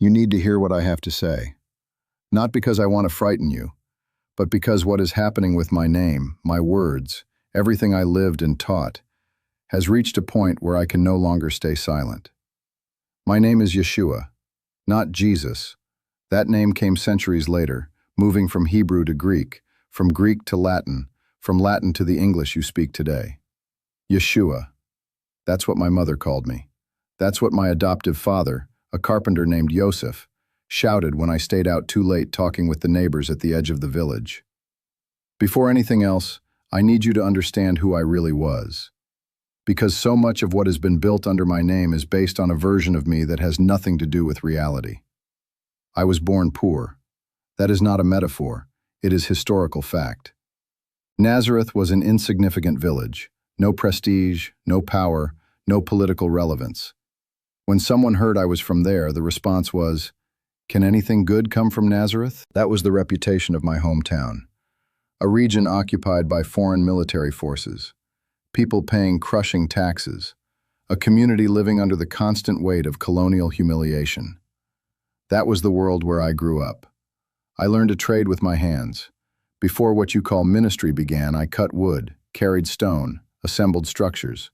You need to hear what I have to say. Not because I want to frighten you, but because what is happening with my name, my words, everything I lived and taught, has reached a point where I can no longer stay silent. My name is Yeshua, not Jesus. That name came centuries later, moving from Hebrew to Greek, from Greek to Latin, from Latin to the English you speak today. Yeshua. That's what my mother called me. That's what my adoptive father, a carpenter named Yosef, shouted when I stayed out too late talking with the neighbors at the edge of the village. Before anything else, I need you to understand who I really was. Because so much of what has been built under my name is based on a version of me that has nothing to do with reality. I was born poor. That is not a metaphor. It is historical fact. Nazareth was an insignificant village. No prestige, no power, no political relevance. When someone heard I was from there, the response was, "Can anything good come from Nazareth?" That was the reputation of my hometown. A region occupied by foreign military forces, people paying crushing taxes, a community living under the constant weight of colonial humiliation. That was the world where I grew up. I learned to trade with my hands. Before what you call ministry began, I cut wood, carried stone, assembled structures.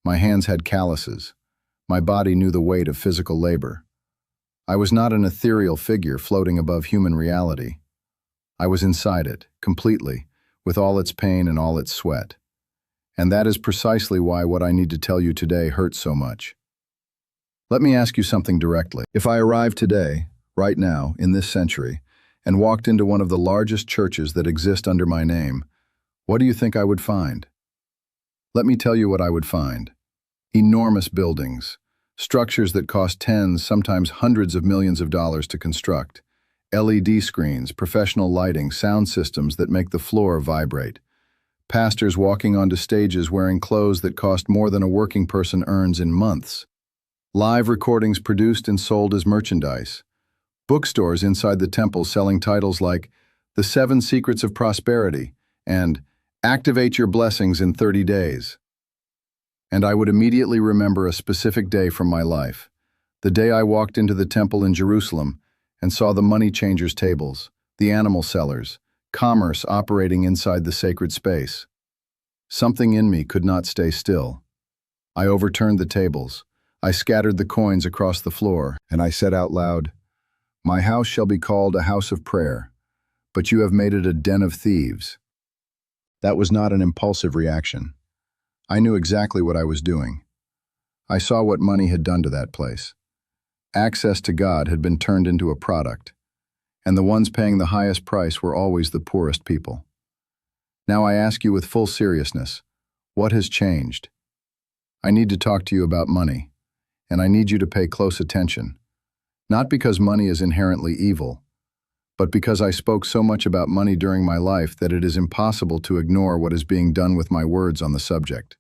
My hands had calluses. My body knew the weight of physical labor. I was not an ethereal figure floating above human reality. I was inside it, completely, with all its pain and all its sweat. And that is precisely why what I need to tell you today hurts so much. Let me ask you something directly. If I arrived today, right now, in this century, and walked into one of the largest churches that exist under my name, what do you think I would find? Let me tell you what I would find. Enormous buildings, structures that cost tens, sometimes hundreds of millions of dollars to construct, LED screens, professional lighting, sound systems that make the floor vibrate, pastors walking onto stages wearing clothes that cost more than a working person earns in months, live recordings produced and sold as merchandise, bookstores inside the temple selling titles like The 7 Secrets of Prosperity and Activate Your Blessings in 30 Days. And I would immediately remember a specific day from my life, the day I walked into the temple in Jerusalem and saw the money changers' tables, the animal sellers, commerce operating inside the sacred space. Something in me could not stay still. I overturned the tables, I scattered the coins across the floor, and I said out loud, "My house shall be called a house of prayer, but you have made it a den of thieves." That was not an impulsive reaction. I knew exactly what I was doing. I saw what money had done to that place. Access to God had been turned into a product, and the ones paying the highest price were always the poorest people. Now I ask you with full seriousness, what has changed? I need to talk to you about money, and I need you to pay close attention. Not because money is inherently evil, but because I spoke so much about money during my life that it is impossible to ignore what is being done with my words on the subject.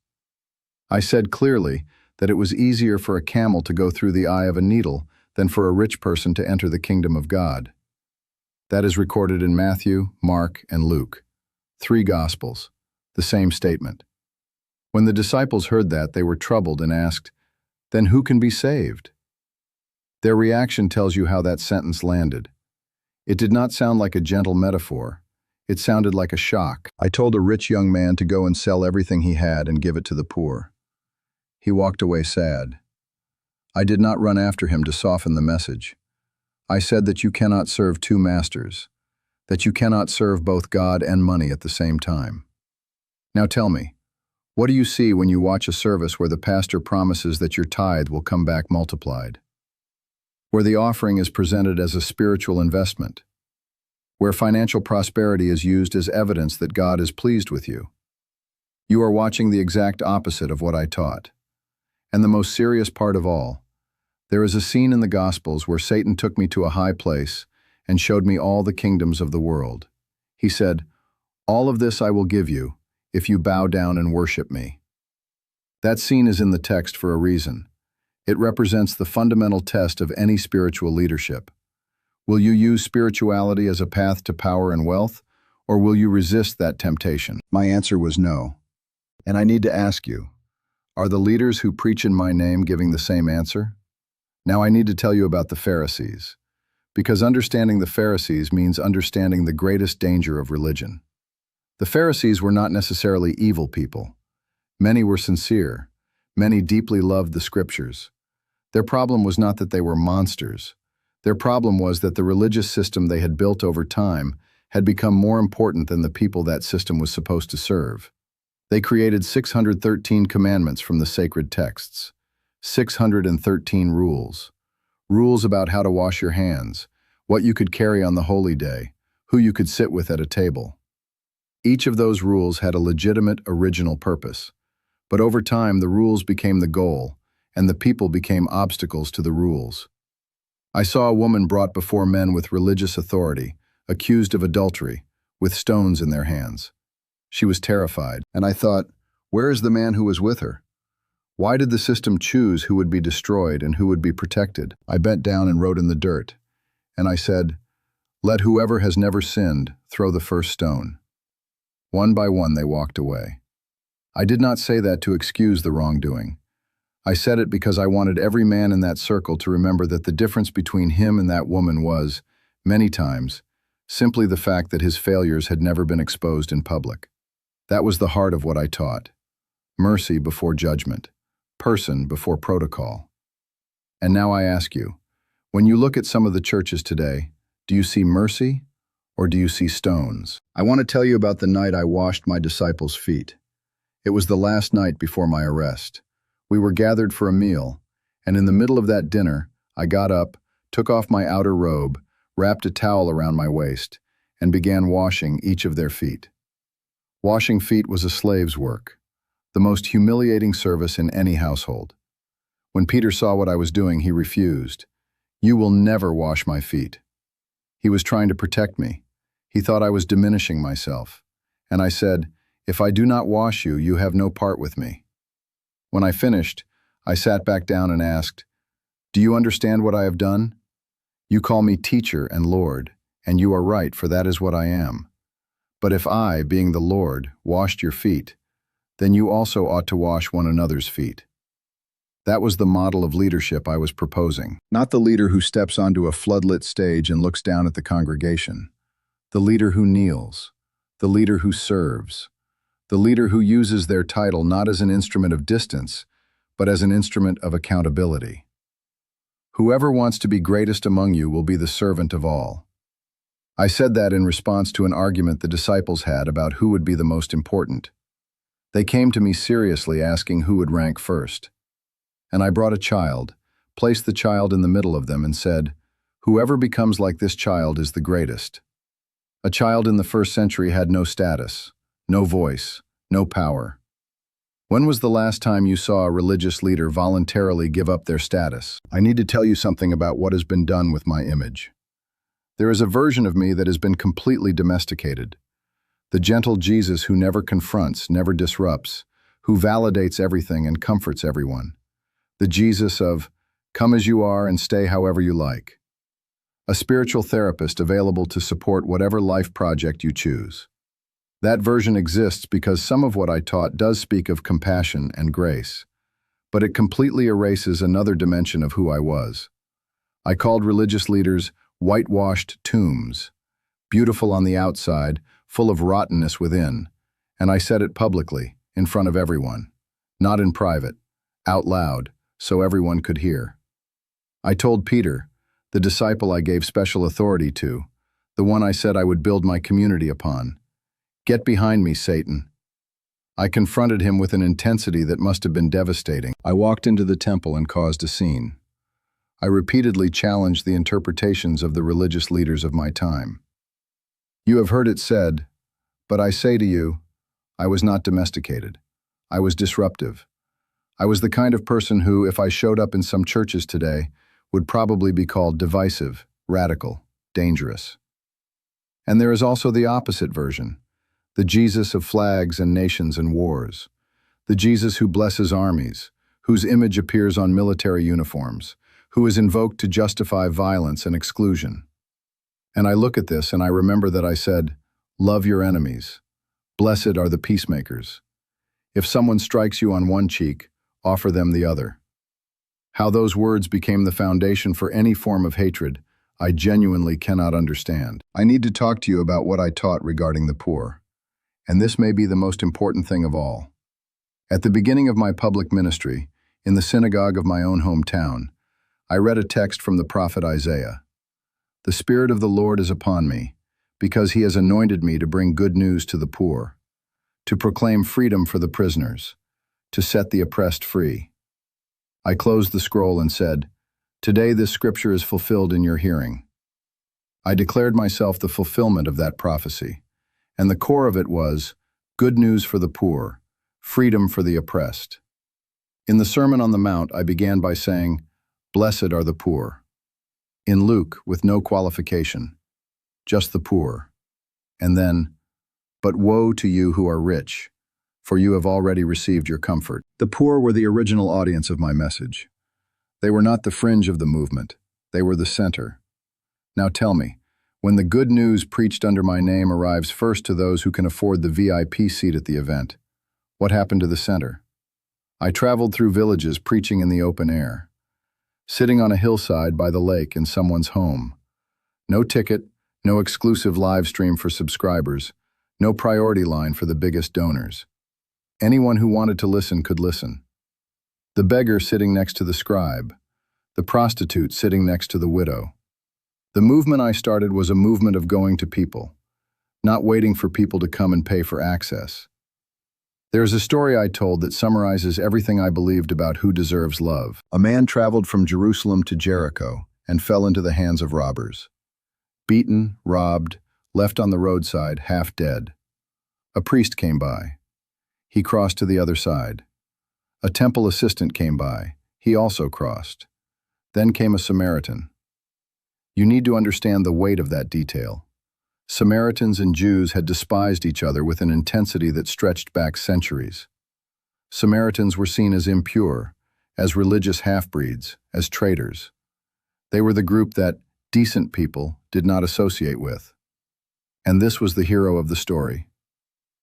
I said clearly that it was easier for a camel to go through the eye of a needle than for a rich person to enter the kingdom of God. That is recorded in Matthew, Mark, and Luke. 3 Gospels, the same statement. When the disciples heard that, they were troubled and asked, "Then who can be saved?" Their reaction tells you how that sentence landed. It did not sound like a gentle metaphor. It sounded like a shock. I told a rich young man to go and sell everything he had and give it to the poor. He walked away sad. I did not run after him to soften the message. I said that you cannot serve 2 masters, that you cannot serve both God and money at the same time. Now tell me, what do you see when you watch a service where the pastor promises that your tithe will come back multiplied? Where the offering is presented as a spiritual investment? Where financial prosperity is used as evidence that God is pleased with you? You are watching the exact opposite of what I taught. And the most serious part of all, there is a scene in the Gospels where Satan took me to a high place and showed me all the kingdoms of the world. He said, "All of this I will give you if you bow down and worship me." That scene is in the text for a reason. It represents the fundamental test of any spiritual leadership. Will you use spirituality as a path to power and wealth, or will you resist that temptation? My answer was no. And I need to ask you, are the leaders who preach in my name giving the same answer? Now I need to tell you about the Pharisees, because understanding the Pharisees means understanding the greatest danger of religion. The Pharisees were not necessarily evil people. Many were sincere. Many deeply loved the scriptures. Their problem was not that they were monsters. Their problem was that the religious system they had built over time had become more important than the people that system was supposed to serve. They created 613 commandments from the sacred texts, 613 rules. Rules about how to wash your hands, what you could carry on the holy day, who you could sit with at a table. Each of those rules had a legitimate, original purpose. But over time, the rules became the goal, and the people became obstacles to the rules. I saw a woman brought before men with religious authority, accused of adultery, with stones in their hands. She was terrified, and I thought, where is the man who was with her? Why did the system choose who would be destroyed and who would be protected? I bent down and wrote in the dirt, and I said, "Let whoever has never sinned throw the first stone." One by one they walked away. I did not say that to excuse the wrongdoing. I said it because I wanted every man in that circle to remember that the difference between him and that woman was, many times, simply the fact that his failures had never been exposed in public. That was the heart of what I taught. Mercy before judgment. Person before protocol. And now I ask you, when you look at some of the churches today, do you see mercy or do you see stones? I want to tell you about the night I washed my disciples' feet. It was the last night before my arrest. We were gathered for a meal, and in the middle of that dinner, I got up, took off my outer robe, wrapped a towel around my waist, and began washing each of their feet. Washing feet was a slave's work, the most humiliating service in any household. When Peter saw what I was doing, he refused. "You will never wash my feet." He was trying to protect me. He thought I was diminishing myself. And I said, "If I do not wash you, you have no part with me." When I finished, I sat back down and asked, "Do you understand what I have done? You call me teacher and Lord, and you are right, for that is what I am. But if I, being the Lord, washed your feet, then you also ought to wash one another's feet." That was the model of leadership I was proposing. Not the leader who steps onto a floodlit stage and looks down at the congregation. The leader who kneels. The leader who serves. The leader who uses their title not as an instrument of distance, but as an instrument of accountability. Whoever wants to be greatest among you will be the servant of all. I said that in response to an argument the disciples had about who would be the most important. They came to me seriously asking who would rank first. And I brought a child, placed the child in the middle of them and said, "Whoever becomes like this child is the greatest." A child in the first century had no status, no voice, no power. When was the last time you saw a religious leader voluntarily give up their status? I need to tell you something about what has been done with my image. There is a version of me that has been completely domesticated. The gentle Jesus who never confronts, never disrupts, who validates everything and comforts everyone. The Jesus of, come as you are and stay however you like. A spiritual therapist available to support whatever life project you choose. That version exists because some of what I taught does speak of compassion and grace, but it completely erases another dimension of who I was. I called religious leaders whitewashed tombs, beautiful on the outside, full of rottenness within, and I said it publicly, in front of everyone, not in private, out loud, so everyone could hear. I told Peter, the disciple I gave special authority to, the one I said I would build my community upon, "Get behind me, Satan." I confronted him with an intensity that must have been devastating. I walked into the temple and caused a scene. I repeatedly challenged the interpretations of the religious leaders of my time. You have heard it said, but I say to you, I was not domesticated. I was disruptive. I was the kind of person who, if I showed up in some churches today, would probably be called divisive, radical, dangerous. And there is also the opposite version, the Jesus of flags and nations and wars, the Jesus who blesses armies, whose image appears on military uniforms, who is invoked to justify violence and exclusion. And I look at this and I remember that I said, "Love your enemies. Blessed are the peacemakers. If someone strikes you on one cheek, offer them the other." How those words became the foundation for any form of hatred, I genuinely cannot understand. I need to talk to you about what I taught regarding the poor. And this may be the most important thing of all. At the beginning of my public ministry, in the synagogue of my own hometown, I read a text from the prophet Isaiah. "The Spirit of the Lord is upon me, because he has anointed me to bring good news to the poor, to proclaim freedom for the prisoners, to set the oppressed free." I closed the scroll and said, "Today this scripture is fulfilled in your hearing." I declared myself the fulfillment of that prophecy, and the core of it was good news for the poor, freedom for the oppressed. In the Sermon on the Mount, I began by saying, "Blessed are the poor." In Luke, with no qualification, just the poor. And then, "But woe to you who are rich, for you have already received your comfort." The poor were the original audience of my message. They were not the fringe of the movement, they were the center. Now tell me, when the good news preached under my name arrives first to those who can afford the VIP seat at the event, what happened to the center? I traveled through villages preaching in the open air, sitting on a hillside by the lake in someone's home. No ticket, no exclusive live stream for subscribers, no priority line for the biggest donors. Anyone who wanted to listen could listen. The beggar sitting next to the scribe, the prostitute sitting next to the widow. The movement I started was a movement of going to people, not waiting for people to come and pay for access. There's a story I told that summarizes everything I believed about who deserves love. A man traveled from Jerusalem to Jericho and fell into the hands of robbers. Beaten, robbed, left on the roadside, half dead. A priest came by. He crossed to the other side. A temple assistant came by. He also crossed. Then came a Samaritan. You need to understand the weight of that detail. Samaritans and Jews had despised each other with an intensity that stretched back centuries. Samaritans were seen as impure, as religious half-breeds, as traitors. They were the group that decent people did not associate with. And this was the hero of the story.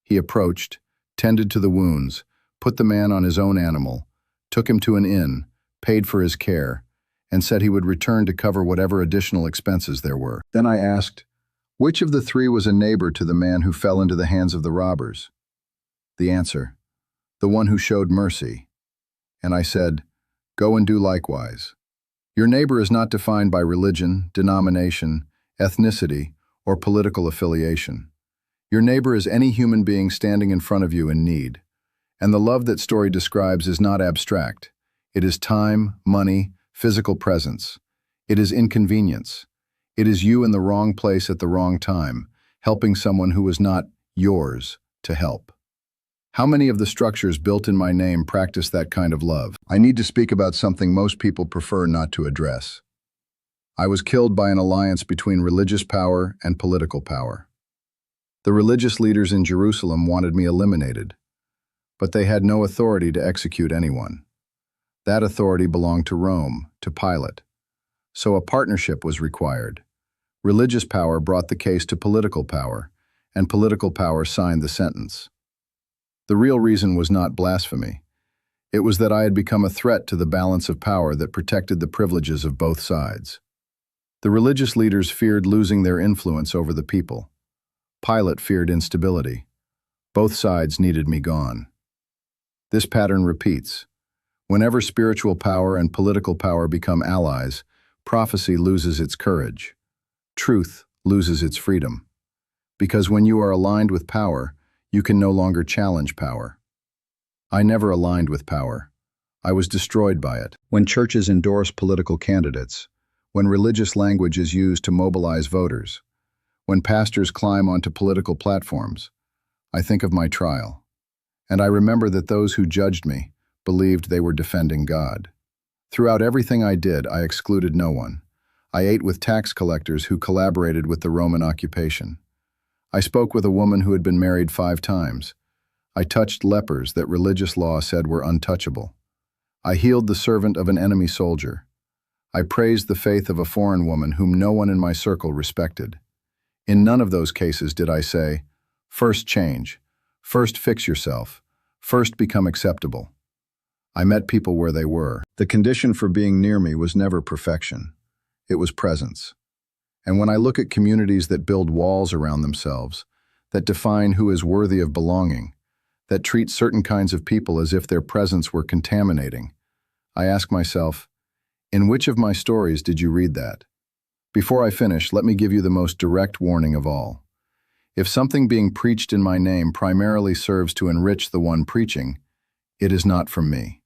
He approached, tended to the wounds, put the man on his own animal, took him to an inn, paid for his care, and said he would return to cover whatever additional expenses there were. Then I asked, which of the three was a neighbor to the man who fell into the hands of the robbers? The answer, the one who showed mercy. And I said, go and do likewise. Your neighbor is not defined by religion, denomination, ethnicity, or political affiliation. Your neighbor is any human being standing in front of you in need. And the love that story describes is not abstract. It is time, money, physical presence. It is inconvenience. It is you in the wrong place at the wrong time, helping someone who was not yours to help. How many of the structures built in my name practice that kind of love? I need to speak about something most people prefer not to address. I was killed by an alliance between religious power and political power. The religious leaders in Jerusalem wanted me eliminated, but they had no authority to execute anyone. That authority belonged to Rome, to Pilate. So a partnership was required. Religious power brought the case to political power, and political power signed the sentence. The real reason was not blasphemy. It was that I had become a threat to the balance of power that protected the privileges of both sides. The religious leaders feared losing their influence over the people. Pilate feared instability. Both sides needed me gone. This pattern repeats. Whenever spiritual power and political power become allies, prophecy loses its courage. Truth loses its freedom. Because when you are aligned with power, you can no longer challenge power. I never aligned with power. I was destroyed by it. When churches endorse political candidates, when religious language is used to mobilize voters, when pastors climb onto political platforms, I think of my trial. And I remember that those who judged me believed they were defending God. Throughout everything I did, I excluded no one. I ate with tax collectors who collaborated with the Roman occupation. I spoke with a woman who had been married 5 times. I touched lepers that religious law said were untouchable. I healed the servant of an enemy soldier. I praised the faith of a foreign woman whom no one in my circle respected. In none of those cases did I say, first change, first fix yourself, first become acceptable. I met people where they were. The condition for being near me was never perfection. It was presence. And when I look at communities that build walls around themselves, that define who is worthy of belonging, that treat certain kinds of people as if their presence were contaminating, I ask myself, in which of my stories did you read that? Before I finish, let me give you the most direct warning of all. If something being preached in my name primarily serves to enrich the one preaching, it is not from me.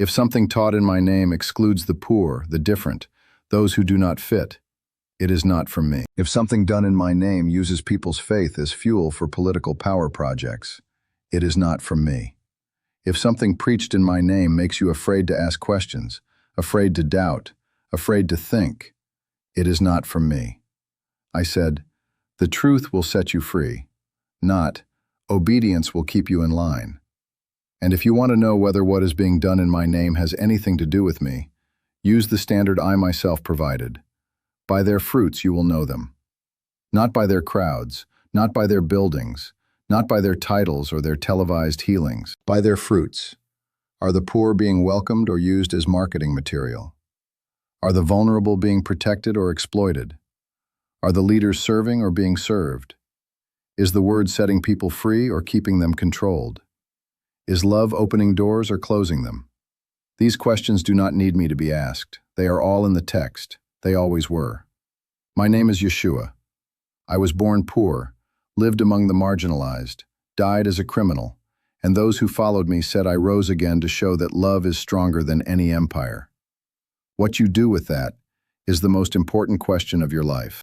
If something taught in my name excludes the poor, the different, those who do not fit, it is not from me. If something done in my name uses people's faith as fuel for political power projects, it is not from me. If something preached in my name makes you afraid to ask questions, afraid to doubt, afraid to think, it is not from me. I said, the truth will set you free, not obedience will keep you in line. And if you want to know whether what is being done in my name has anything to do with me, use the standard I myself provided. By their fruits you will know them. Not by their crowds, not by their buildings, not by their titles or their televised healings. By their fruits. Are the poor being welcomed or used as marketing material? Are the vulnerable being protected or exploited? Are the leaders serving or being served? Is the word setting people free or keeping them controlled? Is love opening doors or closing them? These questions do not need me to be asked. They are all in the text. They always were. My name is Yeshua. I was born poor, lived among the marginalized, died as a criminal, and those who followed me said I rose again to show that love is stronger than any empire. What you do with that is the most important question of your life.